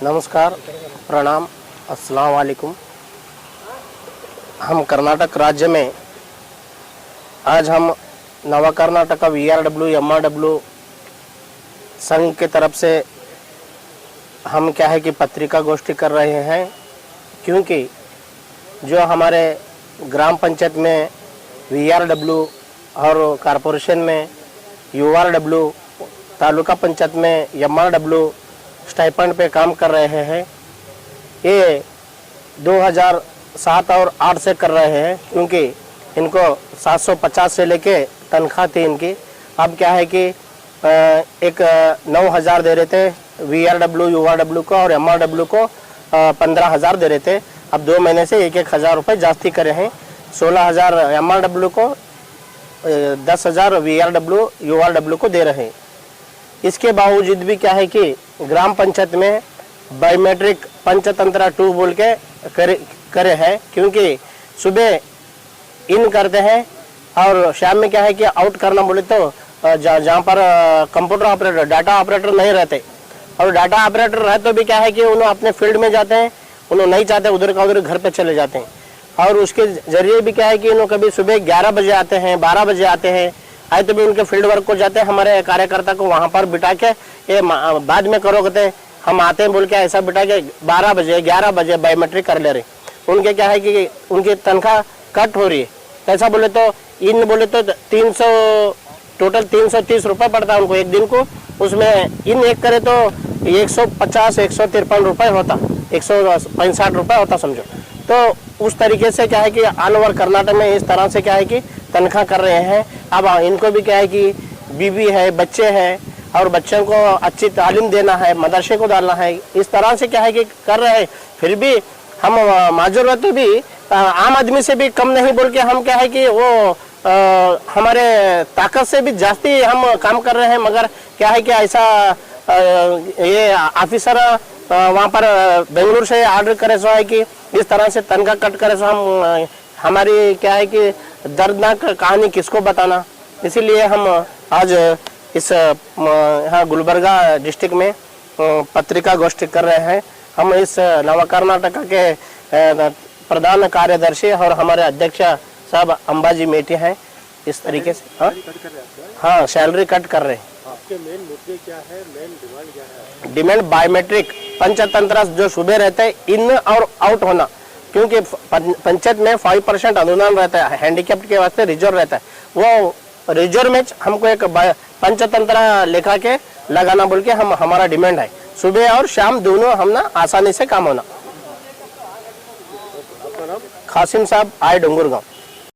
नमस्कार, प्रणाम, अस्सलाम वालेकुम। हम कर्नाटक राज्य में आज हम नवा कर्नाटक VRW MRW संघ की तरफ से हम क्या है कि पत्रिका गोष्ठी कर रहे हैं, क्योंकि जो हमारे ग्राम पंचायत में VRW और कॉरपोरेशन में URW, तालुका पंचायत में MRW स्टाइपेंड पे काम कर रहे हैं, ये 2007 और 8 से कर रहे हैं, क्योंकि इनको 750 से लेके तनख्वाह थी इनकी। अब क्या है कि एक 9,000 दे रहे थे VRW URW को और MRW को 15,000 दे रहे थे। अब 2 महीने से 1,000 रुपये जास्ती करे हैं। 16,000 MRW को, 10,000 VRW URW को दे रहे हैं। इसके बावजूद भी क्या है कि ग्राम पंचायत में बायोमेट्रिक पंचतंत्र 2 बोल के करे हैं, क्योंकि सुबह इन करते हैं और शाम में क्या है कि आउट करना बोले तो जहाँ पर कंप्यूटर ऑपरेटर, डाटा ऑपरेटर नहीं रहते, और डाटा ऑपरेटर रहे तो भी क्या है कि उन्होंने अपने फील्ड में जाते हैं, उन्होंने नहीं चाहते उधर का उधर घर पे चले जाते हैं। और उसके जरिए भी क्या है कि उन्होंने कभी सुबह 11 बजे आते हैं, 12 बजे आते हैं, आए तो भी उनके फील्ड वर्क को जाते हैं। हमारे कार्यकर्ता को वहाँ पर बिठा के ये बाद में करोगे, हम आते हैं बोल के ऐसा बिठा के 12 बजे 11 बजे बायोमेट्रिक कर ले रहे। उनके क्या है कि उनकी तनख्वाह कट हो रही है। कैसा बोले तो इन बोले तो 300 टोटल 330 रुपये पड़ता है उनको एक दिन को। उसमें इन एक करे तो 150-153 रुपये होता, 165 रुपये होता समझो। तो उस तरीके से क्या है कि ऑल ओवर कर्नाटक में इस तरह से क्या है कि तनख्वाह कर रहे हैं। अब इनको भी क्या है कि बीवी है, बच्चे हैं, और बच्चों को अच्छी तालीम देना है, मदरसे को डालना है, इस तरह से क्या है कि कर रहे हैं। फिर भी हम माजूर तो भी आम आदमी से भी कम नहीं बोल के हम क्या है कि वो हमारे ताकत से भी जास्ती हम काम कर रहे हैं। मगर क्या है कि ऐसा ये ऑफिसर वहाँ पर बेंगलुरु से ऑर्डर करे सो है कि इस तरह से तनख्वाह कट करे सो हम हमारी क्या है कि दर्दनाक कहानी किसको बताना। इसीलिए हम आज इस यहाँ गुलबर्गा डिस्ट्रिक्ट में पत्रिका गोष्ठी कर रहे हैं। हम इस नवा कर्नाटक के प्रधान कार्यदर्शी और हमारे अध्यक्ष साहब अंबाजी मेटी हैं। इस तरीके से हाँ सैलरी कट कर रहे हैं। आपके मेन मुद्दे क्या है, मेन डिमांड क्या है? डिमांड बायोमेट्रिक पंचतंत्र जो सुबह रहते हैं इन और आउट होना, क्योंकि पंचायत में 5% अनुदान रहता है, हैंडीकैप्ड के वास्ते रिजर्व रहता है। वो रिजर्व में हमको एक पंचतंत्र लेखा के लगाना बोल के हमारा डिमांड है। सुबह और शाम दोनों हम ना आसानी से काम होना। खासिम साहब, आए डोंगुर गाँव।